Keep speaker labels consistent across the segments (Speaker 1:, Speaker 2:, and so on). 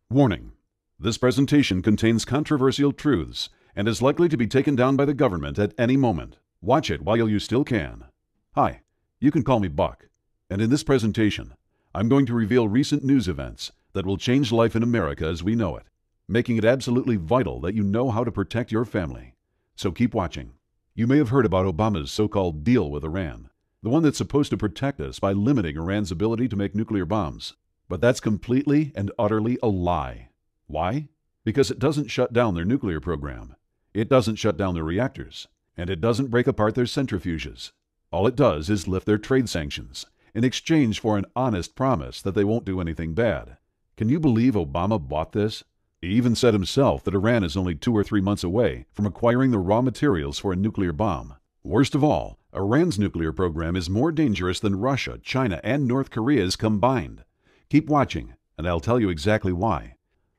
Speaker 1: Warning: this presentation contains controversial truths and is likely to be taken down by the government at any moment. Watch it while you still can. Hi, you can call me Buck, and in this presentation, I'm going to reveal recent news events that will change life in America as we know it, making it absolutely vital that you know how to protect your family. So keep watching. You may have heard about Obama's so-called deal with Iran, the one that's supposed to protect us by limiting Iran's ability to make nuclear bombs. But that's completely and utterly a lie. Why? Because it doesn't shut down their nuclear program. It doesn't shut down their reactors. And it doesn't break apart their centrifuges. All it does is lift their trade sanctions in exchange for an honest promise that they won't do anything bad. Can you believe Obama bought this? He even said himself that Iran is only 2 or 3 months away from acquiring the raw materials for a nuclear bomb. Worst of all, Iran's nuclear program is more dangerous than Russia, China, and North Korea's combined. Keep watching, and I'll tell you exactly why.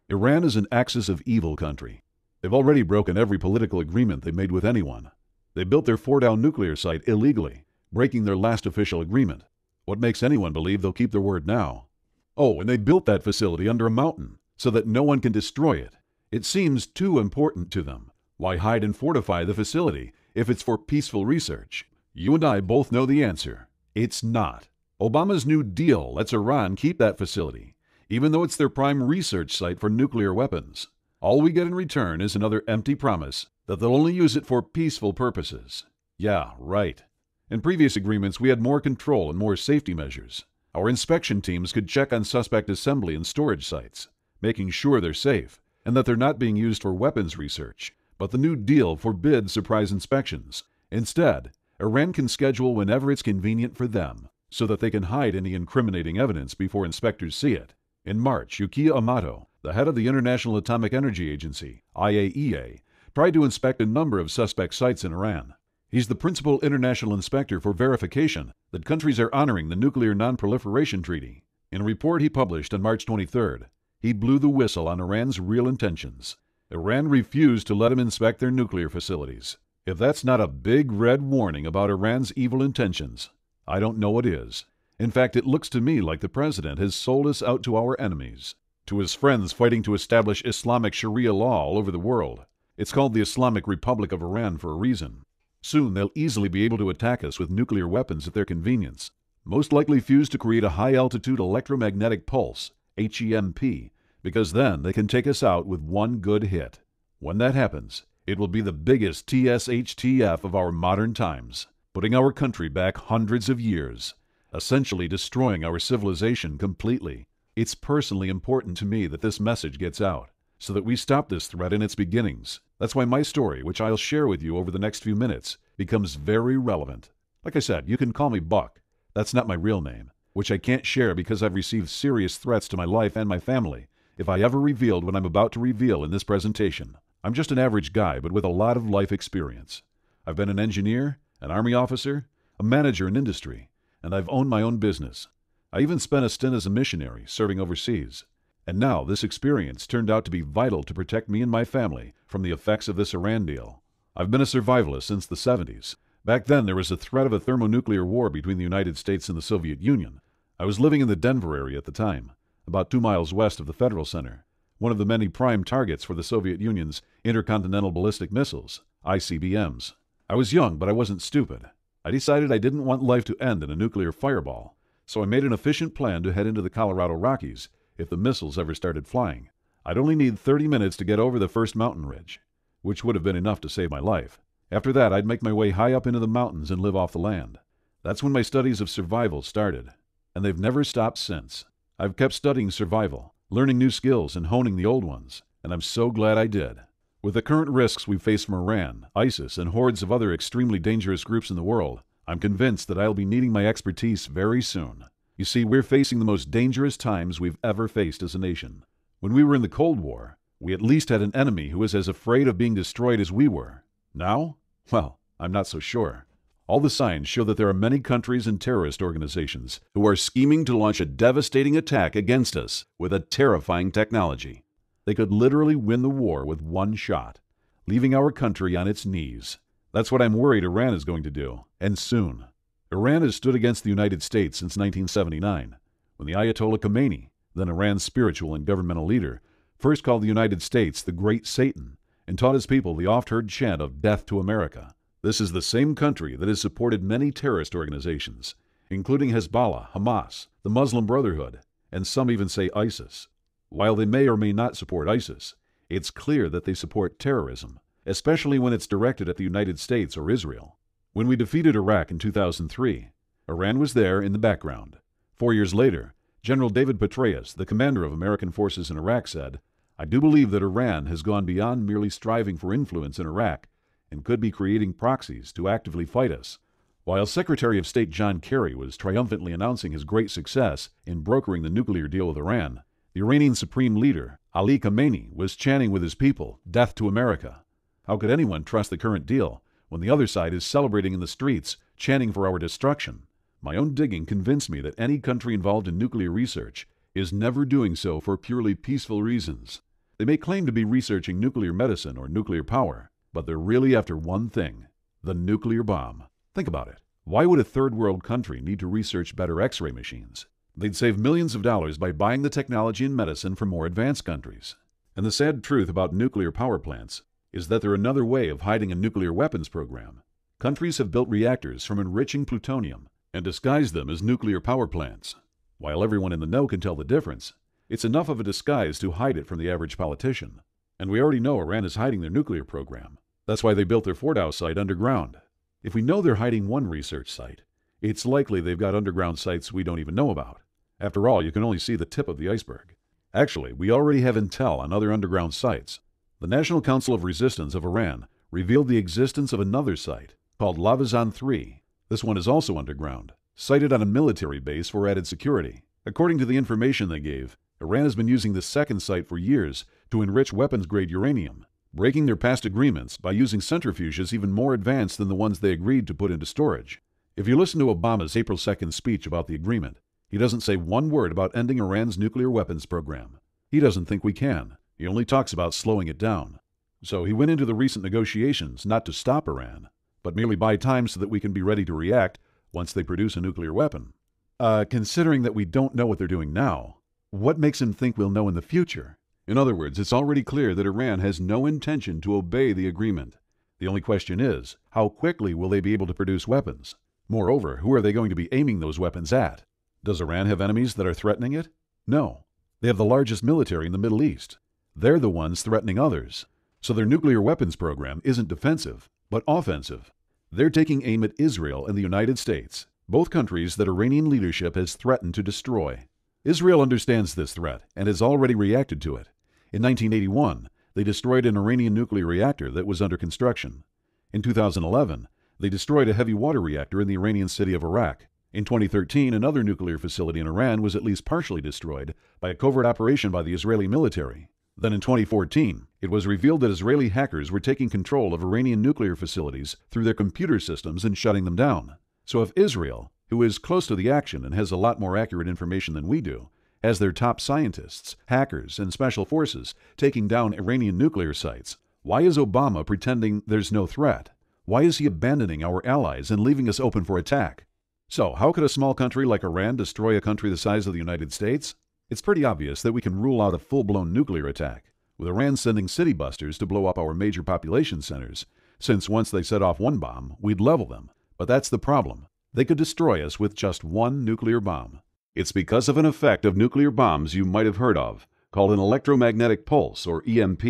Speaker 1: Iran is an axis of evil country. They've already broken every political agreement they made with anyone. They built their Fordow nuclear site illegally, breaking their last official agreement. What makes anyone believe they'll keep their word now? Oh, and they built that facility under a mountain so that no one can destroy it. It seems too important to them. Why hide and fortify the facility if it's for peaceful research? You and I both know the answer. It's not. Obama's New Deal lets Iran keep that facility, even though it's their prime research site for nuclear weapons. All we get in return is another empty promise that they'll only use it for peaceful purposes. Yeah, right. In previous agreements, we had more control and more safety measures. Our inspection teams could check on suspect assembly and storage sites, making sure they're safe and that they're not being used for weapons research. But the New Deal forbids surprise inspections. Instead, Iran can schedule whenever it's convenient for them, so that they can hide any incriminating evidence before inspectors see it. In March, Yukiya Amato, the head of the International Atomic Energy Agency, IAEA, tried to inspect a number of suspect sites in Iran. He's the principal international inspector for verification that countries are honoring the Nuclear Non-Proliferation Treaty. In a report he published on March 23rd, he blew the whistle on Iran's real intentions. Iran refused to let him inspect their nuclear facilities. If that's not a big red warning about Iran's evil intentions, I don't know what is. In fact, it looks to me like the president has sold us out to our enemies, to his friends fighting to establish Islamic Sharia law all over the world. It's called the Islamic Republic of Iran for a reason. Soon they'll easily be able to attack us with nuclear weapons at their convenience, most likely fused to create a high-altitude electromagnetic pulse, HEMP, because then they can take us out with one good hit. When that happens, it will be the biggest TSHTF of our modern times, putting our country back hundreds of years, essentially destroying our civilization completely. It's personally important to me that this message gets out, so that we stop this threat in its beginnings. That's why my story, which I'll share with you over the next few minutes, becomes very relevant. Like I said, you can call me Buck. That's not my real name, which I can't share because I've received serious threats to my life and my family if I ever revealed what I'm about to reveal in this presentation. I'm just an average guy, but with a lot of life experience. I've been an engineer, an Army officer, a manager in industry, and I've owned my own business. I even spent a stint as a missionary, serving overseas. And now this experience turned out to be vital to protect me and my family from the effects of this Iran deal. I've been a survivalist since the 70s. Back then, there was a threat of a thermonuclear war between the United States and the Soviet Union. I was living in the Denver area at the time, about 2 miles west of the Federal Center, one of the many prime targets for the Soviet Union's intercontinental ballistic missiles, ICBMs. I was young, but I wasn't stupid. I decided I didn't want life to end in a nuclear fireball, so I made an efficient plan to head into the Colorado Rockies if the missiles ever started flying. I'd only need 30 minutes to get over the first mountain ridge, which would have been enough to save my life. After that, I'd make my way high up into the mountains and live off the land. That's when my studies of survival started, and they've never stopped since. I've kept studying survival, learning new skills and honing the old ones, and I'm so glad I did. With the current risks we face from Iran, ISIS, and hordes of other extremely dangerous groups in the world, I'm convinced that I'll be needing my expertise very soon. You see, we're facing the most dangerous times we've ever faced as a nation. When we were in the Cold War, we at least had an enemy who was as afraid of being destroyed as we were. Now? Well, I'm not so sure. All the signs show that there are many countries and terrorist organizations who are scheming to launch a devastating attack against us with a terrifying technology. They could literally win the war with one shot, leaving our country on its knees. That's what I'm worried Iran is going to do, and soon. Iran has stood against the United States since 1979, when the Ayatollah Khomeini, then Iran's spiritual and governmental leader, first called the United States the Great Satan and taught his people the oft-heard chant of death to America. This is the same country that has supported many terrorist organizations, including Hezbollah, Hamas, the Muslim Brotherhood, and some even say ISIS. While they may or may not support ISIS, it's clear that they support terrorism, especially when it's directed at the United States or Israel. When we defeated Iraq in 2003, Iran was there in the background. 4 years later, General David Petraeus, the commander of American forces in Iraq, said, "I do believe that Iran has gone beyond merely striving for influence in Iraq and could be creating proxies to actively fight us." While Secretary of State John Kerry was triumphantly announcing his great success in brokering the nuclear deal with Iran, the Iranian Supreme Leader, Ali Khamenei, was chanting with his people, "Death to America." How could anyone trust the current deal when the other side is celebrating in the streets, chanting for our destruction? My own digging convinced me that any country involved in nuclear research is never doing so for purely peaceful reasons. They may claim to be researching nuclear medicine or nuclear power, but they're really after one thing: the nuclear bomb. Think about it. Why would a third world country need to research better X-ray machines? They'd save millions of dollars by buying the technology and medicine from more advanced countries. And the sad truth about nuclear power plants is that they're another way of hiding a nuclear weapons program. Countries have built reactors from enriching plutonium and disguised them as nuclear power plants. While everyone in the know can tell the difference, it's enough of a disguise to hide it from the average politician. And we already know Iran is hiding their nuclear program. That's why they built their Fordow site underground. If we know they're hiding one research site, it's likely they've got underground sites we don't even know about. After all, you can only see the tip of the iceberg. Actually, we already have intel on other underground sites. The National Council of Resistance of Iran revealed the existence of another site called Lavazan 3. This one is also underground, sited on a military base for added security. According to the information they gave, Iran has been using this second site for years to enrich weapons-grade uranium, breaking their past agreements by using centrifuges even more advanced than the ones they agreed to put into storage. If you listen to Obama's April 2nd speech about the agreement, he doesn't say one word about ending Iran's nuclear weapons program. He doesn't think we can. He only talks about slowing it down. So he went into the recent negotiations not to stop Iran, but merely buy time so that we can be ready to react once they produce a nuclear weapon. Considering that we don't know what they're doing now, what makes him think we'll know in the future? In other words, it's already clear that Iran has no intention to obey the agreement. The only question is, how quickly will they be able to produce weapons? Moreover, who are they going to be aiming those weapons at? Does Iran have enemies that are threatening it? No. They have the largest military in the Middle East. They're the ones threatening others. So their nuclear weapons program isn't defensive, but offensive. They're taking aim at Israel and the United States, both countries that Iranian leadership has threatened to destroy. Israel understands this threat and has already reacted to it. In 1981, they destroyed an Iranian nuclear reactor that was under construction. In 2011, they destroyed a heavy water reactor in the Iranian city of Arak. In 2013, another nuclear facility in Iran was at least partially destroyed by a covert operation by the Israeli military. Then in 2014, it was revealed that Israeli hackers were taking control of Iranian nuclear facilities through their computer systems and shutting them down. So if Israel, who is close to the action and has a lot more accurate information than we do, has their top scientists, hackers, and special forces taking down Iranian nuclear sites, why is Obama pretending there's no threat? Why is he abandoning our allies and leaving us open for attack? So, how could a small country like Iran destroy a country the size of the United States? It's pretty obvious that we can rule out a full-blown nuclear attack, with Iran sending city busters to blow up our major population centers, since once they set off one bomb, we'd level them. But that's the problem. They could destroy us with just one nuclear bomb. It's because of an effect of nuclear bombs you might have heard of, called an electromagnetic pulse, or EMP.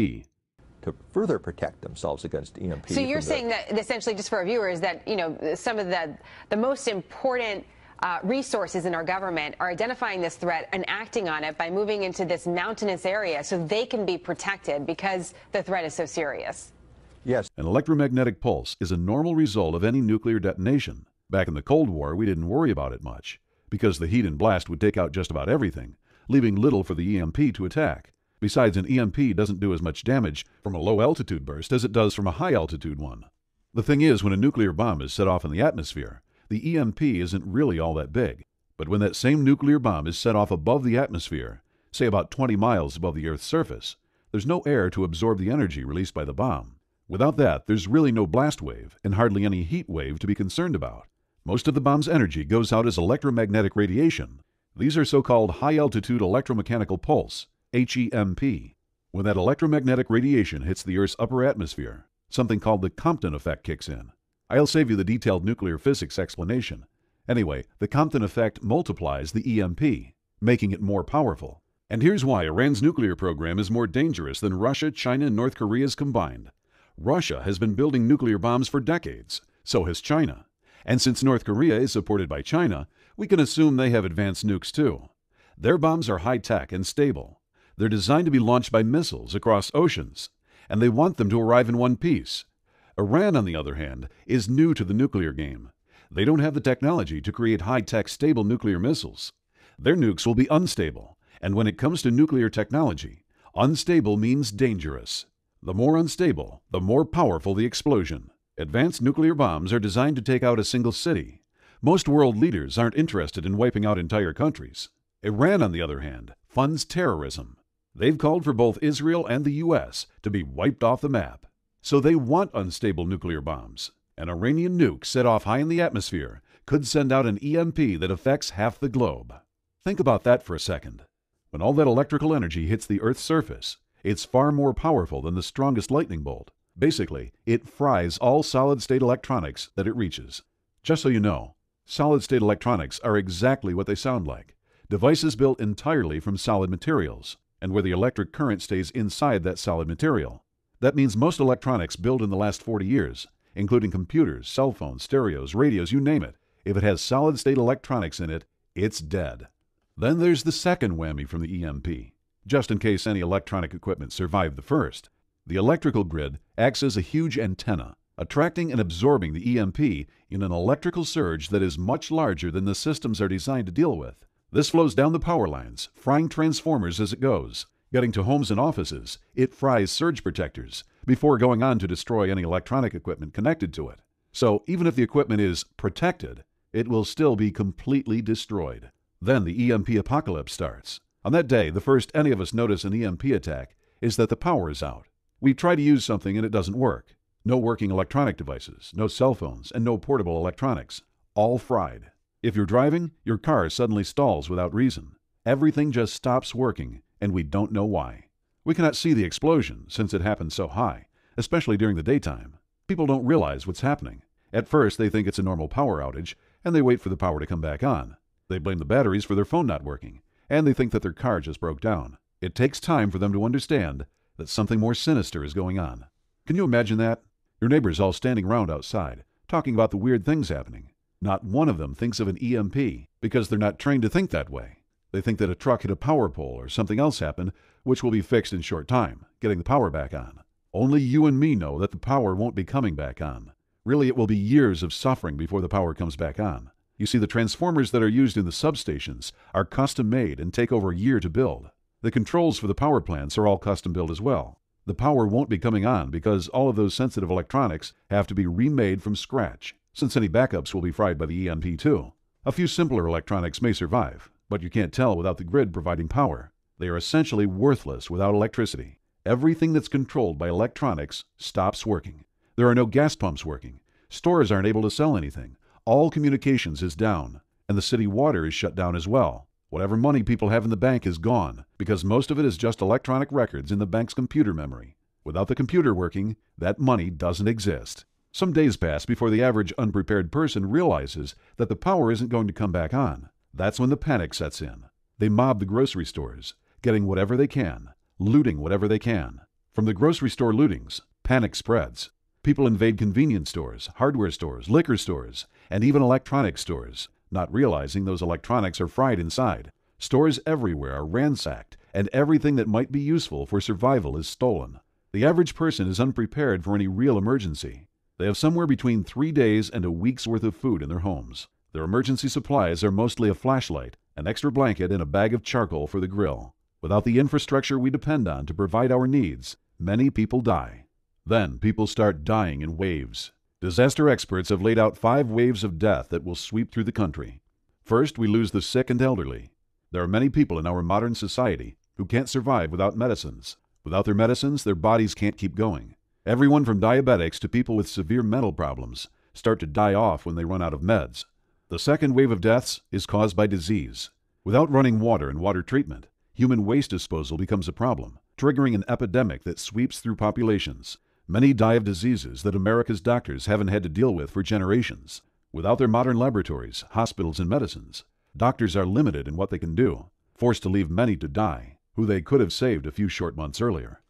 Speaker 2: To further protect themselves against EMP.
Speaker 3: So you're saying that essentially, just for our viewers, that some of the most important resources in our government are identifying this threat and acting on it by moving into this mountainous area so they can be protected because the threat is so serious.
Speaker 2: Yes.
Speaker 1: An electromagnetic pulse is a normal result of any nuclear detonation. Back in the Cold War, we didn't worry about it much, because the heat and blast would take out just about everything, leaving little for the EMP to attack. Besides, an EMP doesn't do as much damage from a low-altitude burst as it does from a high-altitude one. The thing is, when a nuclear bomb is set off in the atmosphere, the EMP isn't really all that big. But when that same nuclear bomb is set off above the atmosphere, say about 20 miles above the Earth's surface, there's no air to absorb the energy released by the bomb. Without that, there's really no blast wave and hardly any heat wave to be concerned about. Most of the bomb's energy goes out as electromagnetic radiation. These are so-called high-altitude electromechanical pulse, HEMP. When that electromagnetic radiation hits the Earth's upper atmosphere, something called the Compton effect kicks in. I'll save you the detailed nuclear physics explanation. Anyway, the Compton effect multiplies the EMP, making it more powerful. And here's why Iran's nuclear program is more dangerous than Russia, China, and North Korea's combined. Russia has been building nuclear bombs for decades. So has China. And since North Korea is supported by China, we can assume they have advanced nukes too. Their bombs are high-tech and stable. They're designed to be launched by missiles across oceans, and they want them to arrive in one piece. Iran, on the other hand, is new to the nuclear game. They don't have the technology to create high-tech, stable nuclear missiles. Their nukes will be unstable, and when it comes to nuclear technology, unstable means dangerous. The more unstable, the more powerful the explosion. Advanced nuclear bombs are designed to take out a single city. Most world leaders aren't interested in wiping out entire countries. Iran, on the other hand, funds terrorism. They've called for both Israel and the U.S. to be wiped off the map. So they want unstable nuclear bombs. An Iranian nuke set off high in the atmosphere could send out an EMP that affects half the globe. Think about that for a second. When all that electrical energy hits the Earth's surface, it's far more powerful than the strongest lightning bolt. Basically, it fries all solid-state electronics that it reaches. Just so you know, solid-state electronics are exactly what they sound like. Devices built entirely from solid materials, and where the electric current stays inside that solid material. That means most electronics built in the last 40 years, including computers, cell phones, stereos, radios, you name it, if it has solid-state electronics in it, it's dead. Then there's the second whammy from the EMP. Just in case any electronic equipment survived the first, the electrical grid acts as a huge antenna, attracting and absorbing the EMP in an electrical surge that is much larger than the systems are designed to deal with. This flows down the power lines, frying transformers as it goes. Getting to homes and offices, it fries surge protectors before going on to destroy any electronic equipment connected to it. So even if the equipment is protected, it will still be completely destroyed. Then the EMP apocalypse starts. On that day, the first any of us notice an EMP attack is that the power is out. We try to use something and it doesn't work. No working electronic devices, no cell phones, and no portable electronics. All fried. If you're driving, your car suddenly stalls without reason. Everything just stops working, and we don't know why. We cannot see the explosion since it happened so high, especially during the daytime. People don't realize what's happening. At first, they think it's a normal power outage, and they wait for the power to come back on. They blame the batteries for their phone not working, and they think that their car just broke down. It takes time for them to understand that something more sinister is going on. Can you imagine that? Your neighbors all standing around outside, talking about the weird things happening. Not one of them thinks of an EMP because they're not trained to think that way. They think that a truck hit a power pole or something else happened, which will be fixed in short time, getting the power back on. Only you and me know that the power won't be coming back on. Really, it will be years of suffering before the power comes back on. You see, the transformers that are used in the substations are custom made and take over a year to build. The controls for the power plants are all custom built as well. The power won't be coming on because all of those sensitive electronics have to be remade from scratch, since any backups will be fried by the EMP too. A few simpler electronics may survive, but you can't tell without the grid providing power. They are essentially worthless without electricity. Everything that's controlled by electronics stops working. There are no gas pumps working. Stores aren't able to sell anything. All communications is down, and the city water is shut down as well. Whatever money people have in the bank is gone, because most of it is just electronic records in the bank's computer memory. Without the computer working, that money doesn't exist. Some days pass before the average unprepared person realizes that the power isn't going to come back on. That's when the panic sets in. They mob the grocery stores, getting whatever they can, looting whatever they can. From the grocery store lootings, panic spreads. People invade convenience stores, hardware stores, liquor stores, and even electronics stores, not realizing those electronics are fried inside. Stores everywhere are ransacked, and everything that might be useful for survival is stolen. The average person is unprepared for any real emergency. They have somewhere between 3 days and a week's worth of food in their homes. Their emergency supplies are mostly a flashlight, an extra blanket, and a bag of charcoal for the grill. Without the infrastructure we depend on to provide our needs, many people die. Then people start dying in waves. Disaster experts have laid out 5 waves of death that will sweep through the country. First, we lose the sick and elderly. There are many people in our modern society who can't survive without medicines. Without their medicines, their bodies can't keep going. Everyone from diabetics to people with severe mental problems start to die off when they run out of meds. The second wave of deaths is caused by disease. Without running water and water treatment, human waste disposal becomes a problem. triggering an epidemic that sweeps through populations. Many die of diseases that America's doctors haven't had to deal with for generations. Without their modern laboratories, hospitals, and medicines, doctors are limited in what they can do, forced to leave many to die, who they could have saved a few short months earlier.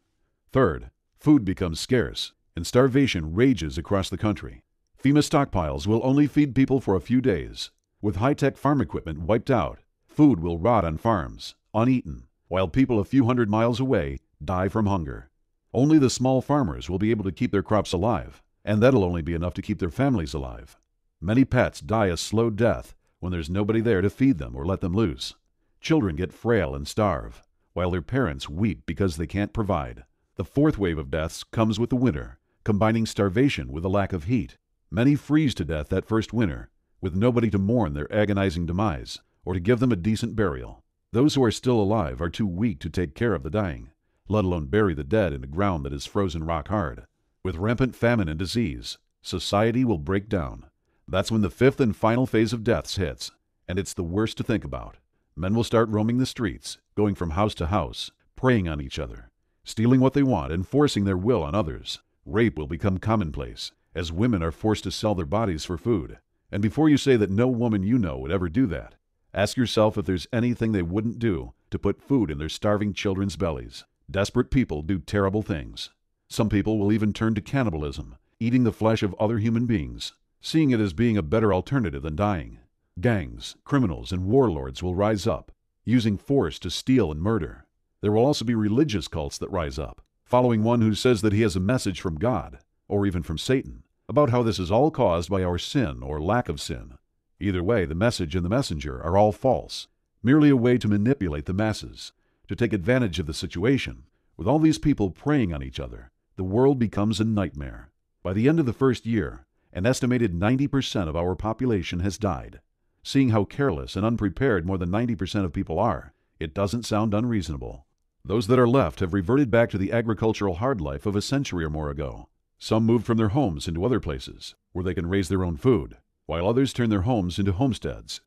Speaker 1: Third, food becomes scarce, and starvation rages across the country. FEMA stockpiles will only feed people for a few days. With high-tech farm equipment wiped out, food will rot on farms, uneaten, while people a few hundred miles away die from hunger. Only the small farmers will be able to keep their crops alive, and that'll only be enough to keep their families alive. Many pets die a slow death when there's nobody there to feed them or let them loose. Children get frail and starve, while their parents weep because they can't provide. The fourth wave of deaths comes with the winter, combining starvation with a lack of heat. Many freeze to death that first winter, with nobody to mourn their agonizing demise or to give them a decent burial. Those who are still alive are too weak to take care of the dying, let alone bury the dead in a ground that is frozen rock hard. With rampant famine and disease, society will break down. That's when the fifth and final phase of deaths hits, and it's the worst to think about. Men will start roaming the streets, going from house to house, preying on each other, stealing what they want and forcing their will on others. Rape will become commonplace, as women are forced to sell their bodies for food. And before you say that no woman you know would ever do that, ask yourself if there's anything they wouldn't do to put food in their starving children's bellies. Desperate people do terrible things. Some people will even turn to cannibalism, eating the flesh of other human beings, seeing it as being a better alternative than dying. Gangs, criminals, and warlords will rise up, using force to steal and murder. There will also be religious cults that rise up, following one who says that he has a message from God, or even from Satan, about how this is all caused by our sin or lack of sin. Either way, the message and the messenger are all false, merely a way to manipulate the masses, to take advantage of the situation. With all these people preying on each other, the world becomes a nightmare. By the end of the first year, an estimated 90% of our population has died. Seeing how careless and unprepared more than 90% of people are, it doesn't sound unreasonable. Those that are left have reverted back to the agricultural hard life of a century or more ago. Some moved from their homes into other places, where they can raise their own food, while others turn their homes into homesteads.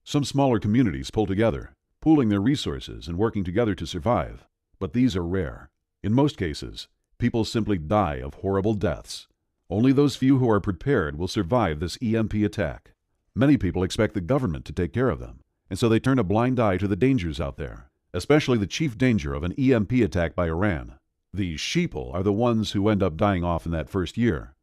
Speaker 1: Some smaller communities pull together, pooling their resources and working together to survive. But these are rare. In most cases, people simply die of horrible deaths. Only those few who are prepared will survive this EMP attack. Many people expect the government to take care of them, and so they turn a blind eye to the dangers out there, especially the chief danger of an EMP attack by Iran. These sheeple are the ones who end up dying off in that first year.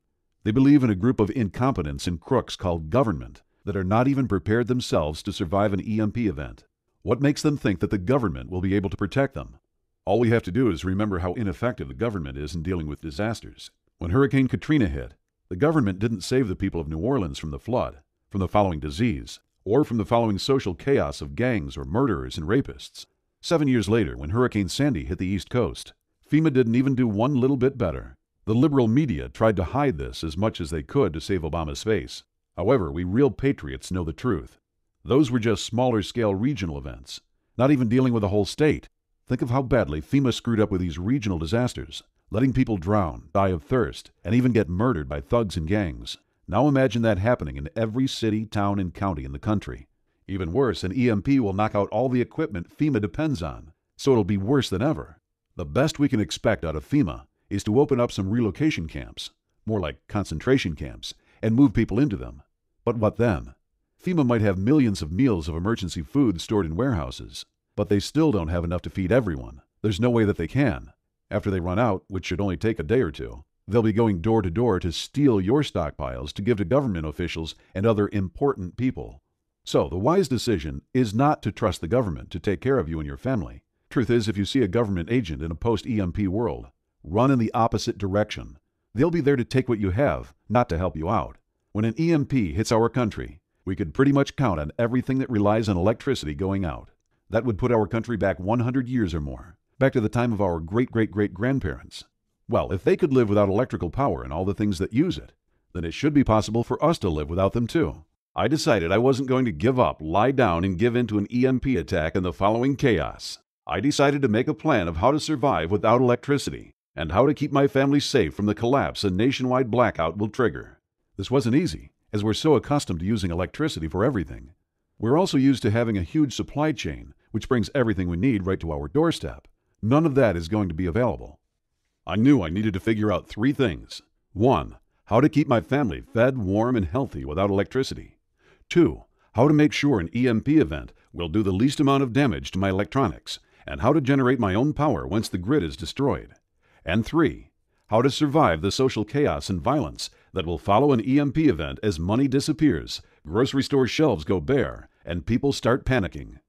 Speaker 1: They believe in a group of incompetents and crooks called government that are not even prepared themselves to survive an EMP event. What makes them think that the government will be able to protect them? All we have to do is remember how ineffective the government is in dealing with disasters. When Hurricane Katrina hit, the government didn't save the people of New Orleans from the flood, from the following disease, or from the following social chaos of gangs or murderers and rapists. 7 years later, when Hurricane Sandy hit the East Coast, FEMA didn't even do one little bit better. The liberal media tried to hide this as much as they could to save Obama's face. However, we real patriots know the truth. Those were just smaller-scale regional events, not even dealing with a whole state. Think of how badly FEMA screwed up with these regional disasters, letting people drown, die of thirst, and even get murdered by thugs and gangs. Now imagine that happening in every city, town, and county in the country. Even worse, an EMP will knock out all the equipment FEMA depends on, so it'll be worse than ever. The best we can expect out of FEMA is to open up some relocation camps, more like concentration camps, and move people into them. But what then? FEMA might have millions of meals of emergency food stored in warehouses, but they still don't have enough to feed everyone. There's no way that they can. After they run out, which should only take a day or two, they'll be going door to door to steal your stockpiles to give to government officials and other important people. So the wise decision is not to trust the government to take care of you and your family. Truth is, if you see a government agent in a post-EMP world, run in the opposite direction. They'll be there to take what you have, not to help you out. When an EMP hits our country, we could pretty much count on everything that relies on electricity going out. That would put our country back 100 years or more, back to the time of our great-great-great-grandparents. Well, if they could live without electrical power and all the things that use it, then it should be possible for us to live without them too. I decided I wasn't going to give up, lie down, and give in to an EMP attack and the following chaos. I decided to make a plan of how to survive without electricity and how to keep my family safe from the collapse a nationwide blackout will trigger. This wasn't easy, as we're so accustomed to using electricity for everything. We're also used to having a huge supply chain, which brings everything we need right to our doorstep. None of that is going to be available. I knew I needed to figure out 3 things. 1. How to keep my family fed, warm, and healthy without electricity. 2. How to make sure an EMP event will do the least amount of damage to my electronics, and how to generate my own power once the grid is destroyed. And 3. How to survive the social chaos and violence that will follow an EMP event as money disappears, grocery store shelves go bare, and people start panicking.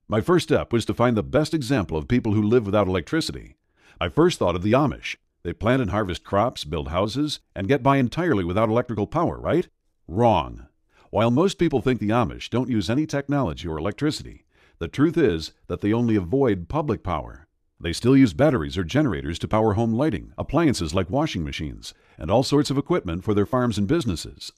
Speaker 1: My first step was to find the best example of people who live without electricity. I first thought of the Amish. They plant and harvest crops, build houses, and get by entirely without electrical power, right? Wrong. While most people think the Amish don't use any technology or electricity, the truth is that they only avoid public power. They still use batteries or generators to power home lighting, appliances like washing machines, and all sorts of equipment for their farms and businesses.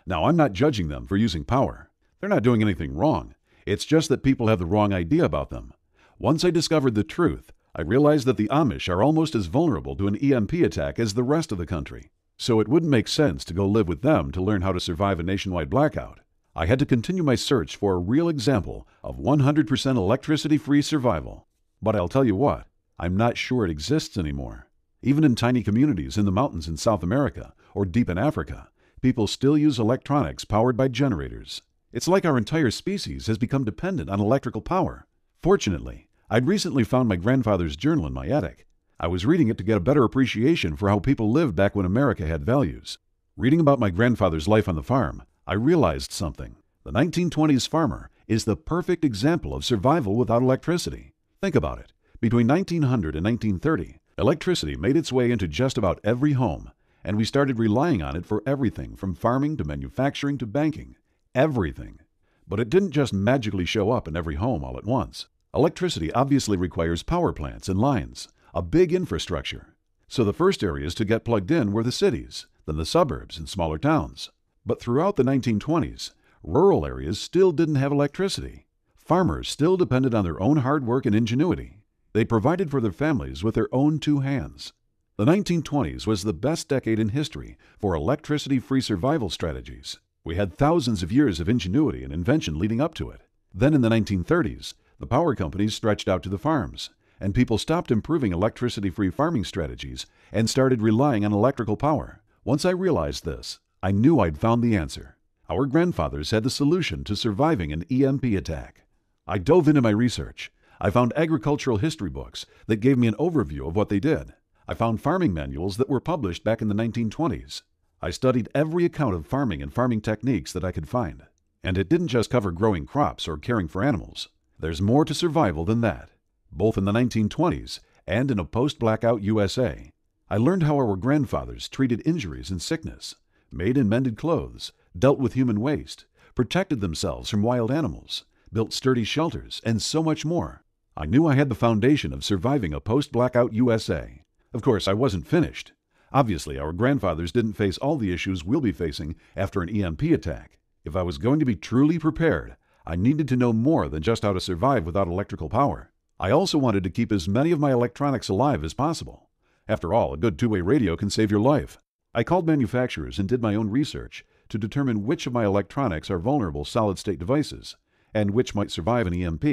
Speaker 1: Now, I'm not judging them for using power. They're not doing anything wrong. It's just that people have the wrong idea about them. Once I discovered the truth, I realized that the Amish are almost as vulnerable to an EMP attack as the rest of the country. So it wouldn't make sense to go live with them to learn how to survive a nationwide blackout. I had to continue my search for a real example of 100% electricity-free survival. But I'll tell you what, I'm not sure it exists anymore. Even in tiny communities in the mountains in South America or deep in Africa, people still use electronics powered by generators. It's like our entire species has become dependent on electrical power. Fortunately, I'd recently found my grandfather's journal in my attic. I was reading it to get a better appreciation for how people lived back when America had values. Reading about my grandfather's life on the farm, I realized something. The 1920s farmer is the perfect example of survival without electricity. Think about it. Between 1900 and 1930, electricity made its way into just about every home, and we started relying on it for everything from farming to manufacturing to banking. Everything. But it didn't just magically show up in every home all at once. Electricity obviously requires power plants and lines, a big infrastructure. So the first areas to get plugged in were the cities, then the suburbs and smaller towns. But throughout the 1920s, rural areas still didn't have electricity. Farmers still depended on their own hard work and ingenuity. They provided for their families with their own 2 hands. The 1920s was the best decade in history for electricity-free survival strategies. We had thousands of years of ingenuity and invention leading up to it. Then in the 1930s, the power companies stretched out to the farms, and people stopped improving electricity-free farming strategies and started relying on electrical power. Once I realized this, I knew I'd found the answer. Our grandfathers had the solution to surviving an EMP attack. I dove into my research. I found agricultural history books that gave me an overview of what they did. I found farming manuals that were published back in the 1920s. I studied every account of farming and farming techniques that I could find. And it didn't just cover growing crops or caring for animals. There's more to survival than that. Both in the 1920s and in a post-blackout USA, I learned how our grandfathers treated injuries and sickness, made and mended clothes, dealt with human waste, protected themselves from wild animals, built sturdy shelters, and so much more. I knew I had the foundation of surviving a post-blackout USA. Of course, I wasn't finished. Obviously, our grandfathers didn't face all the issues we'll be facing after an EMP attack. If I was going to be truly prepared, I needed to know more than just how to survive without electrical power. I also wanted to keep as many of my electronics alive as possible. After all, a good two-way radio can save your life. I called manufacturers and did my own research to determine which of my electronics are vulnerable solid-state devices and which might survive an EMP.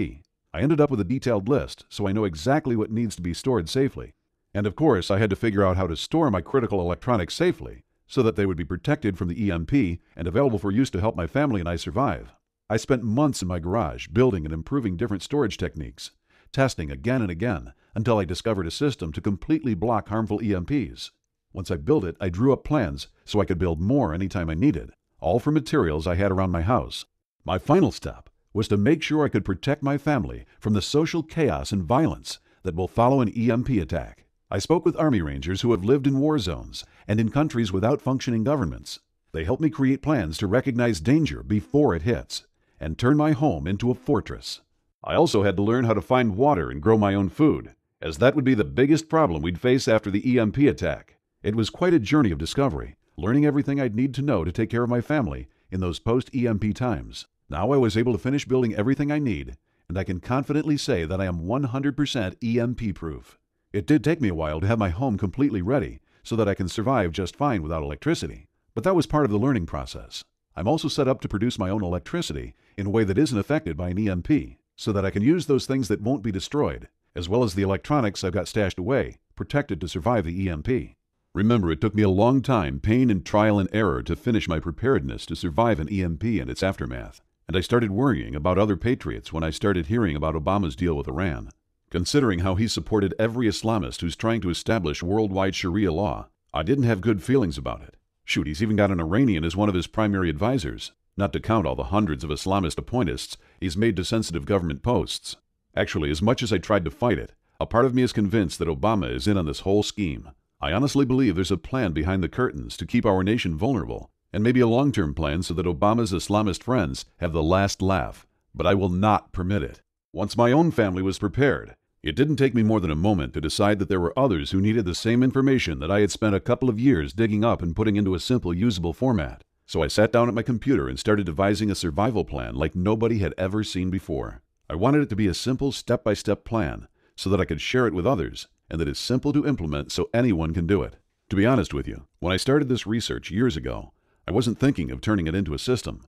Speaker 1: I ended up with a detailed list, so I know exactly what needs to be stored safely. And of course, I had to figure out how to store my critical electronics safely so that they would be protected from the EMP and available for use to help my family and I survive. I spent months in my garage building and improving different storage techniques, testing again and again until I discovered a system to completely block harmful EMPs. Once I built it, I drew up plans so I could build more anytime I needed, all from materials I had around my house. My final step was to make sure I could protect my family from the social chaos and violence that will follow an EMP attack. I spoke with Army Rangers who have lived in war zones and in countries without functioning governments. They helped me create plans to recognize danger before it hits and turn my home into a fortress. I also had to learn how to find water and grow my own food, as that would be the biggest problem we'd face after the EMP attack. It was quite a journey of discovery, learning everything I'd need to know to take care of my family in those post-EMP times. Now I was able to finish building everything I need, and I can confidently say that I am 100% EMP-proof. It did take me a while to have my home completely ready so that I can survive just fine without electricity, but that was part of the learning process. I'm also set up to produce my own electricity in a way that isn't affected by an EMP, so that I can use those things that won't be destroyed as well as the electronics I've got stashed away, protected to survive the EMP. Remember, it took me a long time, pain and trial and error to finish my preparedness to survive an EMP and its aftermath. And I started worrying about other patriots when I started hearing about Obama's deal with Iran. Considering how he supported every Islamist who's trying to establish worldwide Sharia law, I didn't have good feelings about it. Shoot, he's even got an Iranian as one of his primary advisors, not to count all the hundreds of Islamist appointists he's made to sensitive government posts. Actually, as much as I tried to fight it, a part of me is convinced that Obama is in on this whole scheme. I honestly believe there's a plan behind the curtains to keep our nation vulnerable, and maybe a long-term plan so that Obama's Islamist friends have the last laugh. But I will not permit it. Once my own family was prepared, it didn't take me more than a moment to decide that there were others who needed the same information that I had spent a couple of years digging up and putting into a simple, usable format. So I sat down at my computer and started devising a survival plan like nobody had ever seen before. I wanted it to be a simple, step-by-step plan so that I could share it with others, and that it's simple to implement so anyone can do it. To be honest with you, when I started this research years ago, I wasn't thinking of turning it into a system.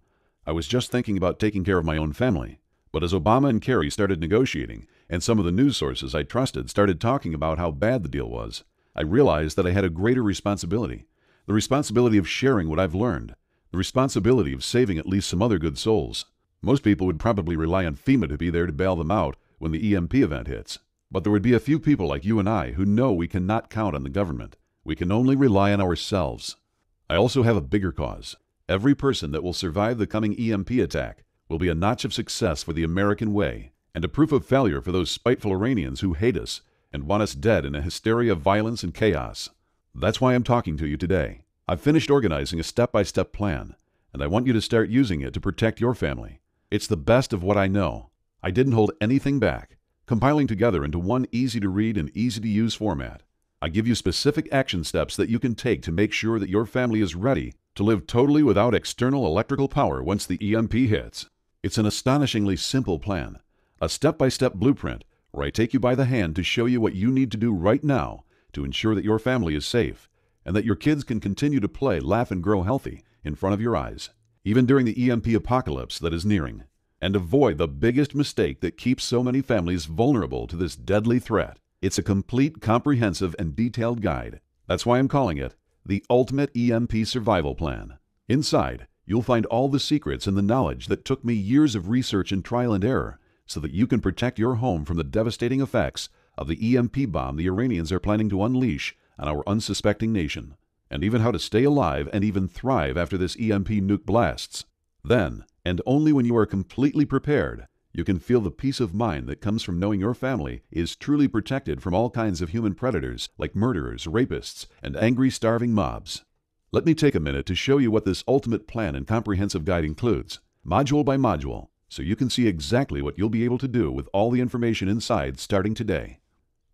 Speaker 1: I was just thinking about taking care of my own family. But as Obama and Kerry started negotiating, and some of the news sources I trusted started talking about how bad the deal was, I realized that I had a greater responsibility. The responsibility of sharing what I've learned. The responsibility of saving at least some other good souls. Most people would probably rely on FEMA to be there to bail them out when the EMP event hits. But there would be a few people like you and I who know we cannot count on the government. We can only rely on ourselves. I also have a bigger cause. Every person that will survive the coming EMP attack will be a notch of success for the American way, and a proof of failure for those spiteful Iranians who hate us and want us dead in a hysteria of violence and chaos. That's why I'm talking to you today. I've finished organizing a step-by-step plan, and I want you to start using it to protect your family. It's the best of what I know. I didn't hold anything back, compiling together into one easy-to-read and easy-to-use format. I give you specific action steps that you can take to make sure that your family is ready to live totally without external electrical power once the EMP hits. It's an astonishingly simple plan, a step-by-step blueprint where I take you by the hand to show you what you need to do right now to ensure that your family is safe and that your kids can continue to play, laugh, and grow healthy in front of your eyes, even during the EMP apocalypse that is nearing, and avoid the biggest mistake that keeps so many families vulnerable to this deadly threat. It's a complete, comprehensive, and detailed guide. That's why I'm calling it the Ultimate EMP Survival Plan. Inside, you'll find all the secrets and the knowledge that took me years of research and trial and error so that you can protect your home from the devastating effects of the EMP bomb the Iranians are planning to unleash on our unsuspecting nation, and even how to stay alive and even thrive after this EMP nuke blasts. Then, and only when you are completely prepared, you can feel the peace of mind that comes from knowing your family is truly protected from all kinds of human predators like murderers, rapists, and angry, starving mobs. Let me take a minute to show you what this ultimate plan and comprehensive guide includes, module by module, so you can see exactly what you'll be able to do with all the information inside starting today.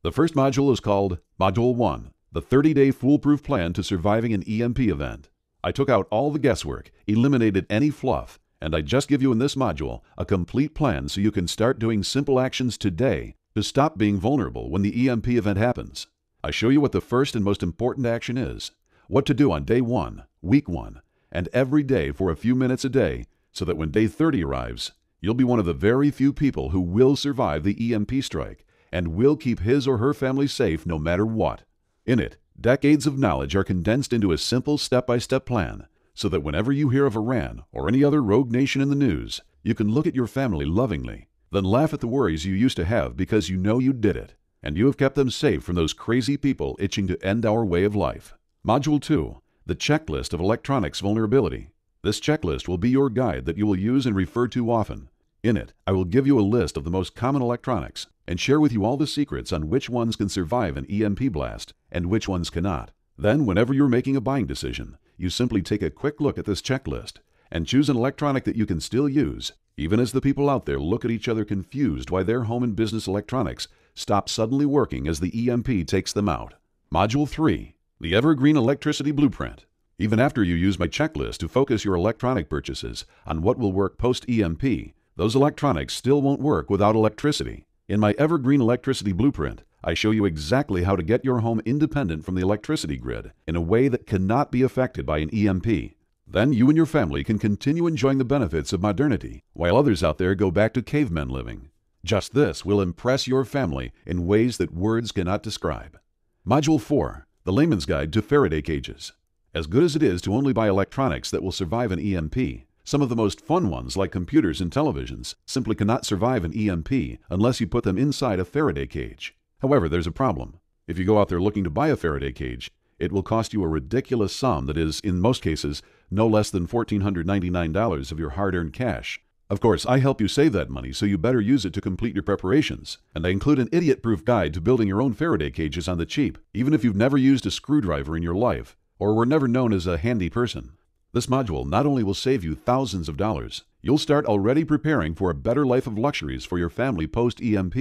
Speaker 1: The first module is called Module 1, the 30-day foolproof plan to surviving an EMP event. I took out all the guesswork, eliminated any fluff, and I just give you in this module a complete plan so you can start doing simple actions today to stop being vulnerable when the EMP event happens. I show you what the first and most important action is, what to do on day 1, week 1, and every day for a few minutes a day so that when day 30 arrives, you'll be one of the very few people who will survive the EMP strike and will keep his or her family safe no matter what. In it, decades of knowledge are condensed into a simple step-by-step plan so that whenever you hear of Iran or any other rogue nation in the news, you can look at your family lovingly, then laugh at the worries you used to have because you know you did it, and you have kept them safe from those crazy people itching to end our way of life. Module 2, the checklist of electronics vulnerability. This checklist will be your guide that you will use and refer to often. In it, I will give you a list of the most common electronics and share with you all the secrets on which ones can survive an EMP blast and which ones cannot. Then, whenever you're making a buying decision, you simply take a quick look at this checklist and choose an electronic that you can still use, even as the people out there look at each other confused why their home and business electronics stop suddenly working as the EMP takes them out. Module 3, the Evergreen Electricity Blueprint. Even after you use my checklist to focus your electronic purchases on what will work post-EMP, those electronics still won't work without electricity. In my Evergreen Electricity Blueprint, I show you exactly how to get your home independent from the electricity grid in a way that cannot be affected by an EMP. Then you and your family can continue enjoying the benefits of modernity while others out there go back to cavemen living. Just this will impress your family in ways that words cannot describe. Module 4, the Layman's Guide to Faraday Cages. As good as it is to only buy electronics that will survive an EMP, some of the most fun ones like computers and televisions simply cannot survive an EMP unless you put them inside a Faraday cage. However, there's a problem. If you go out there looking to buy a Faraday cage, it will cost you a ridiculous sum that is, in most cases, no less than $1,499 of your hard-earned cash. Of course, I help you save that money, so you better use it to complete your preparations. And I include an idiot-proof guide to building your own Faraday cages on the cheap, even if you've never used a screwdriver in your life, or were never known as a handy person. This module not only will save you thousands of dollars, you'll start already preparing for a better life of luxuries for your family post-EMP,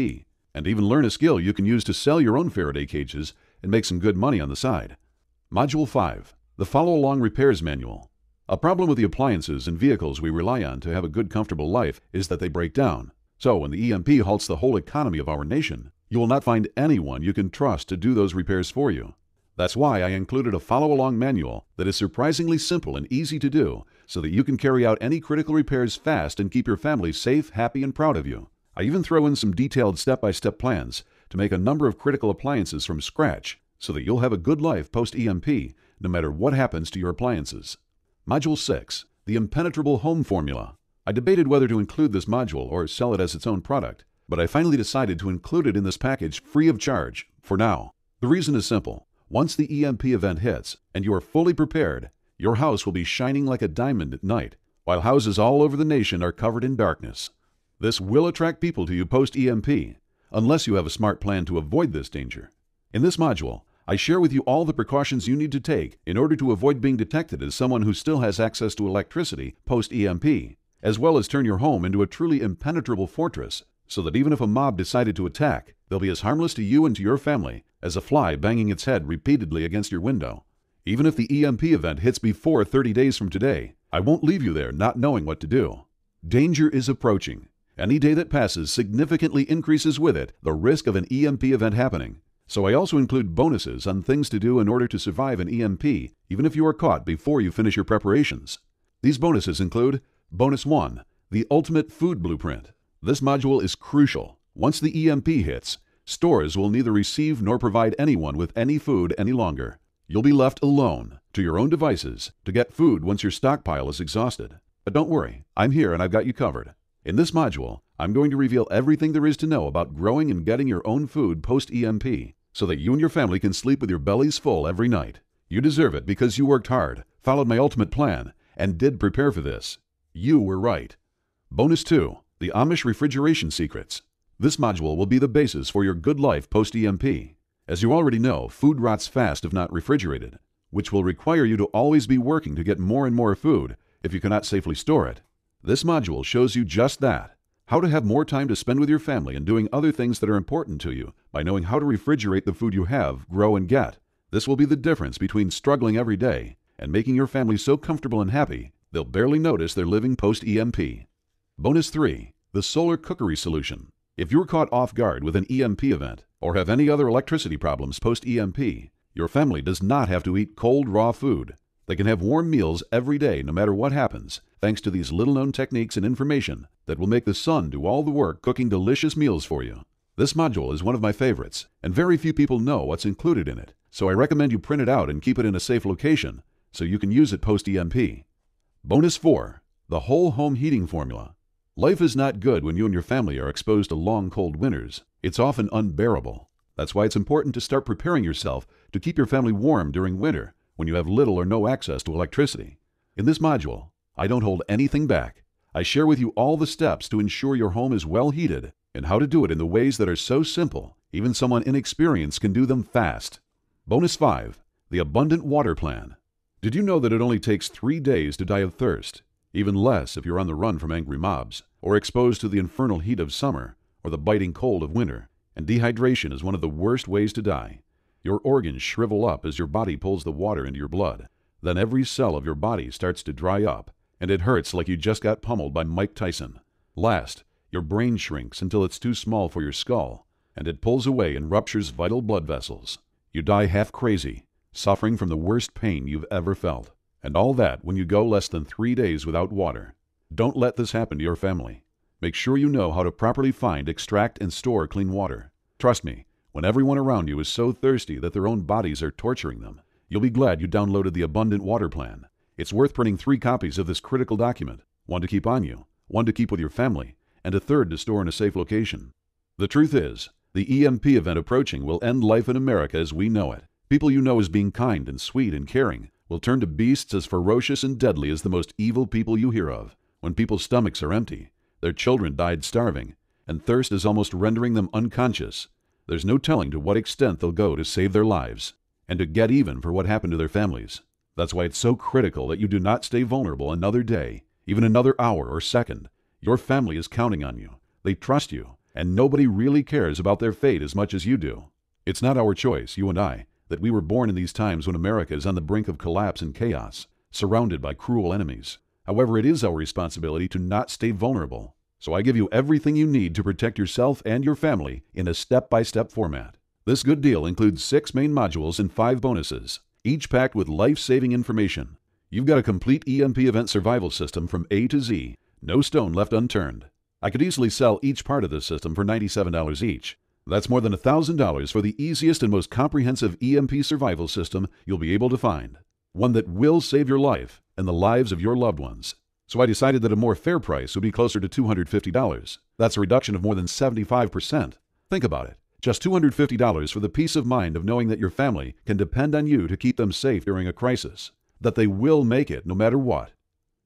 Speaker 1: and even learn a skill you can use to sell your own Faraday cages and make some good money on the side. Module 5, the Follow-Along Repairs Manual. A problem with the appliances and vehicles we rely on to have a good, comfortable life is that they break down. So when the EMP halts the whole economy of our nation, you will not find anyone you can trust to do those repairs for you. That's why I included a follow-along manual that is surprisingly simple and easy to do, so that you can carry out any critical repairs fast and keep your family safe, happy, and proud of you. I even throw in some detailed step-by-step plans to make a number of critical appliances from scratch, so that you'll have a good life post-EMP, no matter what happens to your appliances. Module 6, the Impenetrable Home Formula. I debated whether to include this module or sell it as its own product, but I finally decided to include it in this package free of charge, for now. The reason is simple. Once the EMP event hits, and you are fully prepared, your house will be shining like a diamond at night, while houses all over the nation are covered in darkness. This will attract people to you post-EMP, unless you have a smart plan to avoid this danger. In this module, I share with you all the precautions you need to take in order to avoid being detected as someone who still has access to electricity post-EMP, as well as turn your home into a truly impenetrable fortress, so that even if a mob decided to attack, they'll be as harmless to you and to your family as a fly banging its head repeatedly against your window. Even if the EMP event hits before 30 days from today, I won't leave you there not knowing what to do. Danger is approaching. Any day that passes significantly increases with it the risk of an EMP event happening. So I also include bonuses on things to do in order to survive an EMP, even if you are caught before you finish your preparations. These bonuses include Bonus 1, the Ultimate Food Blueprint. This module is crucial. Once the EMP hits, stores will neither receive nor provide anyone with any food any longer. You'll be left alone, to your own devices, to get food once your stockpile is exhausted. But don't worry, I'm here and I've got you covered. In this module, I'm going to reveal everything there is to know about growing and getting your own food post-EMP, so that you and your family can sleep with your bellies full every night. You deserve it because you worked hard, followed my ultimate plan, and did prepare for this. You were right. Bonus 2, the Amish Refrigeration Secrets. This module will be the basis for your good life post-EMP. As you already know, food rots fast if not refrigerated, which will require you to always be working to get more and more food if you cannot safely store it. This module shows you just that. How to have more time to spend with your family and doing other things that are important to you by knowing how to refrigerate the food you have, grow, and get. This will be the difference between struggling every day and making your family so comfortable and happy they'll barely notice they're living post-EMP. Bonus 3, the Solar Cookery Solution. If you're caught off guard with an EMP event or have any other electricity problems post-EMP, your family does not have to eat cold, raw food. They can have warm meals every day no matter what happens, thanks to these little-known techniques and information that will make the sun do all the work cooking delicious meals for you. This module is one of my favorites, and very few people know what's included in it, so I recommend you print it out and keep it in a safe location so you can use it post-EMP. Bonus 4, the Whole Home Heating Formula. Life is not good when you and your family are exposed to long, cold winters. It's often unbearable. That's why it's important to start preparing yourself to keep your family warm during winter when you have little or no access to electricity. In this module, I don't hold anything back. I share with you all the steps to ensure your home is well heated and how to do it in the ways that are so simple, even someone inexperienced can do them fast. Bonus 5, the Abundant Water Plan. Did you know that it only takes 3 days to die of thirst? Even less if you're on the run from angry mobs, or exposed to the infernal heat of summer, or the biting cold of winter. And dehydration is one of the worst ways to die. Your organs shrivel up as your body pulls the water into your blood. Then every cell of your body starts to dry up, and it hurts like you just got pummeled by Mike Tyson. Last, your brain shrinks until it's too small for your skull, and it pulls away and ruptures vital blood vessels. You die half crazy, suffering from the worst pain you've ever felt. And all that when you go less than 3 days without water. Don't let this happen to your family. Make sure you know how to properly find, extract, and store clean water. Trust me, when everyone around you is so thirsty that their own bodies are torturing them, you'll be glad you downloaded the Abundant Water Plan. It's worth printing 3 copies of this critical document, one to keep on you, one to keep with your family, and a third to store in a safe location. The truth is, the EMP event approaching will end life in America as we know it. People you know as being kind and sweet and caring will turn to beasts as ferocious and deadly as the most evil people you hear of. When people's stomachs are empty, their children died starving, and thirst is almost rendering them unconscious, there's no telling to what extent they'll go to save their lives and to get even for what happened to their families. That's why it's so critical that you do not stay vulnerable another day, even another hour or second. Your family is counting on you. They trust you, and nobody really cares about their fate as much as you do. It's not our choice, you and I, that we were born in these times when America is on the brink of collapse and chaos, surrounded by cruel enemies. However, it is our responsibility to not stay vulnerable. So I give you everything you need to protect yourself and your family in a step-by-step format. This good deal includes 6 main modules and 5 bonuses, each packed with life-saving information. You've got a complete EMP event survival system from A to Z, no stone left unturned. I could easily sell each part of this system for $97 each. That's more than $1,000 for the easiest and most comprehensive EMP survival system you'll be able to find. One that will save your life and the lives of your loved ones. So I decided that a more fair price would be closer to $250. That's a reduction of more than 75%. Think about it. Just $250 for the peace of mind of knowing that your family can depend on you to keep them safe during a crisis. That they will make it no matter what.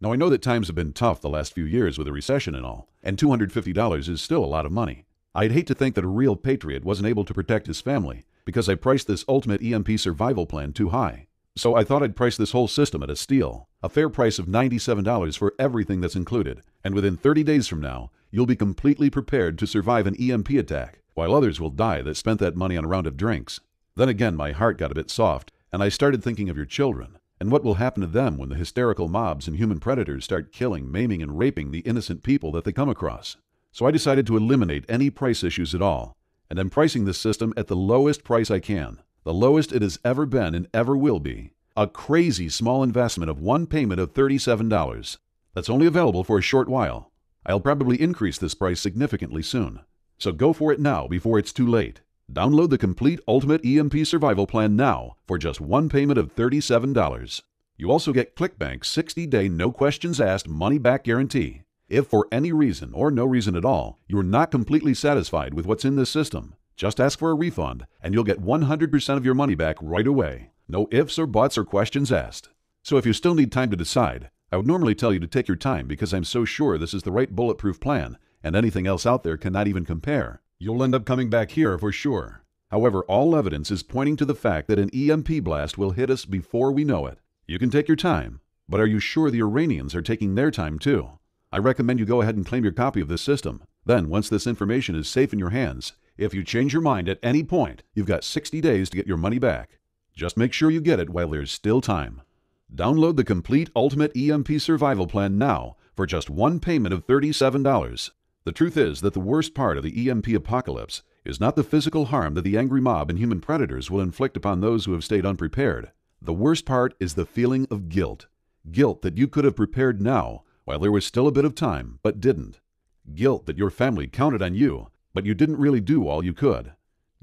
Speaker 1: Now I know that times have been tough the last few years with a recession and all, and $250 is still a lot of money. I'd hate to think that a real patriot wasn't able to protect his family because I priced this ultimate EMP survival plan too high. So I thought I'd price this whole system at a steal, a fair price of $97 for everything that's included, and within 30 days from now, you'll be completely prepared to survive an EMP attack, while others will die that spent that money on a round of drinks. Then again, my heart got a bit soft, and I started thinking of your children, and what will happen to them when the hysterical mobs and human predators start killing, maiming, and raping the innocent people that they come across. So I decided to eliminate any price issues at all, and I'm pricing this system at the lowest price I can. The lowest it has ever been and ever will be. A crazy small investment of one payment of $37. That's only available for a short while. I'll probably increase this price significantly soon. So go for it now before it's too late. Download the complete Ultimate EMP Survival Plan now for just one payment of $37. You also get ClickBank's 60-day no questions asked money-back guarantee. If for any reason or no reason at all, you're not completely satisfied with what's in this system, just ask for a refund and you'll get 100% of your money back right away. No ifs or buts or questions asked. So if you still need time to decide, I would normally tell you to take your time because I'm so sure this is the right bulletproof plan and anything else out there cannot even compare. You'll end up coming back here for sure. However, all evidence is pointing to the fact that an EMP blast will hit us before we know it. You can take your time, but are you sure the Iranians are taking their time too? I recommend you go ahead and claim your copy of this system. Then, once this information is safe in your hands, if you change your mind at any point, you've got 60 days to get your money back. Just make sure you get it while there's still time. Download the complete Ultimate EMP Survival Plan now for just one payment of $37. The truth is that the worst part of the EMP apocalypse is not the physical harm that the angry mob and human predators will inflict upon those who have stayed unprepared. The worst part is the feeling of guilt. Guilt that you could have prepared now while there was still a bit of time, but didn't. Guilt that your family counted on you, but you didn't really do all you could.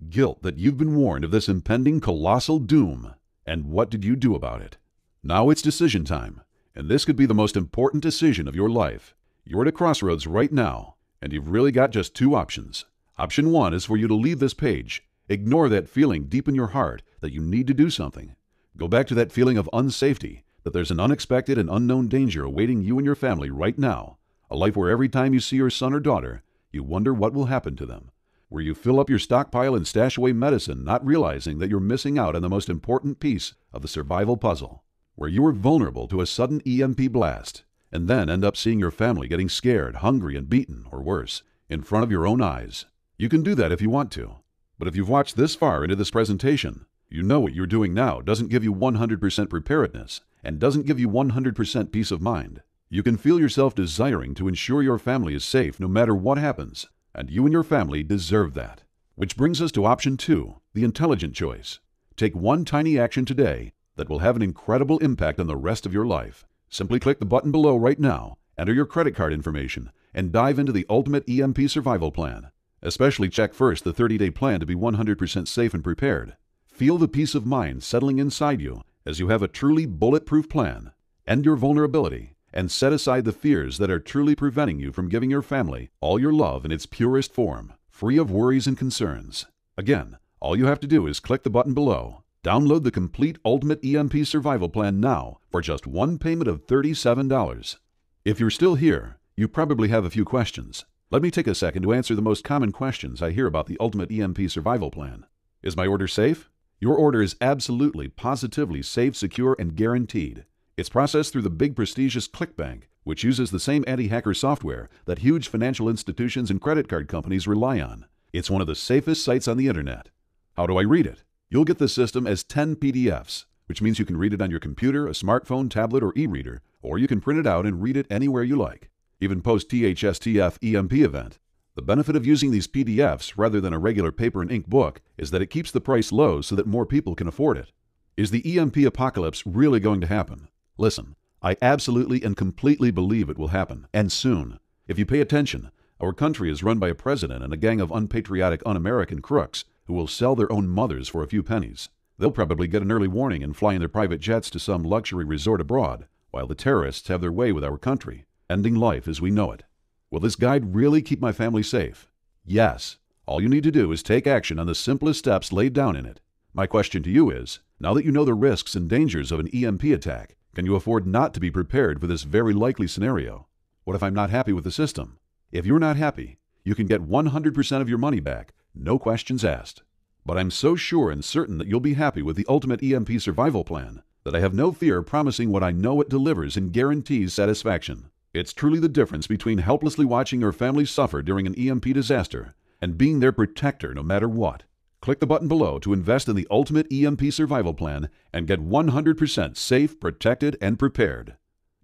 Speaker 1: Guilt that you've been warned of this impending colossal doom. And what did you do about it? Now it's decision time, and this could be the most important decision of your life. You're at a crossroads right now, and you've really got just 2 options. Option 1 is for you to leave this page. Ignore that feeling deep in your heart that you need to do something. Go back to that feeling of unsafety, that there's an unexpected and unknown danger awaiting you and your family right now. A life where every time you see your son or daughter, you wonder what will happen to them. Where you fill up your stockpile and stash away medicine, not realizing that you're missing out on the most important piece of the survival puzzle. Where you are vulnerable to a sudden EMP blast, and then end up seeing your family getting scared, hungry, and beaten, or worse, in front of your own eyes. You can do that if you want to. But if you've watched this far into this presentation, you know what you're doing now doesn't give you 100% preparedness, and doesn't give you 100% peace of mind. You can feel yourself desiring to ensure your family is safe no matter what happens, and you and your family deserve that. Which brings us to option 2, the intelligent choice. Take one tiny action today that will have an incredible impact on the rest of your life. Simply click the button below right now, enter your credit card information, and dive into the Ultimate EMP Survival Plan. Especially check first the 30-day plan to be 100% safe and prepared. Feel the peace of mind settling inside you as you have a truly bulletproof plan. End your vulnerability and set aside the fears that are truly preventing you from giving your family all your love in its purest form, free of worries and concerns. Again, all you have to do is click the button below. Download the complete Ultimate EMP Survival Plan now for just one payment of $37. If you're still here, you probably have a few questions. Let me take a second to answer the most common questions I hear about the Ultimate EMP Survival Plan. Is my order safe? Your order is absolutely, positively safe, secure, and guaranteed. It's processed through the big prestigious ClickBank, which uses the same anti-hacker software that huge financial institutions and credit card companies rely on. It's one of the safest sites on the internet. How do I read it? You'll get the system as 10 PDFs, which means you can read it on your computer, a smartphone, tablet, or e-reader, or you can print it out and read it anywhere you like. Even post-THSTF EMP event. The benefit of using these PDFs rather than a regular paper and ink book is that it keeps the price low so that more people can afford it. Is the EMP apocalypse really going to happen? Listen, I absolutely and completely believe it will happen, and soon. If you pay attention, our country is run by a president and a gang of unpatriotic, un-American crooks who will sell their own mothers for a few pennies. They'll probably get an early warning and fly in their private jets to some luxury resort abroad, while the terrorists have their way with our country, ending life as we know it. Will this guide really keep my family safe? Yes. All you need to do is take action on the simplest steps laid down in it. My question to you is, now that you know the risks and dangers of an EMP attack, can you afford not to be prepared for this very likely scenario? What if I'm not happy with the system? If you're not happy, you can get 100% of your money back, no questions asked. But I'm so sure and certain that you'll be happy with the Ultimate EMP Survival Plan that I have no fear promising what I know it delivers and guarantees satisfaction. It's truly the difference between helplessly watching your family suffer during an EMP disaster and being their protector no matter what. Click the button below to invest in the Ultimate EMP Survival Plan and get 100% safe, protected, and prepared.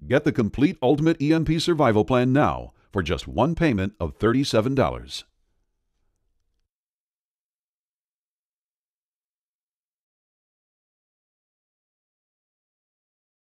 Speaker 1: Get the complete Ultimate EMP Survival Plan now for just one payment of $37.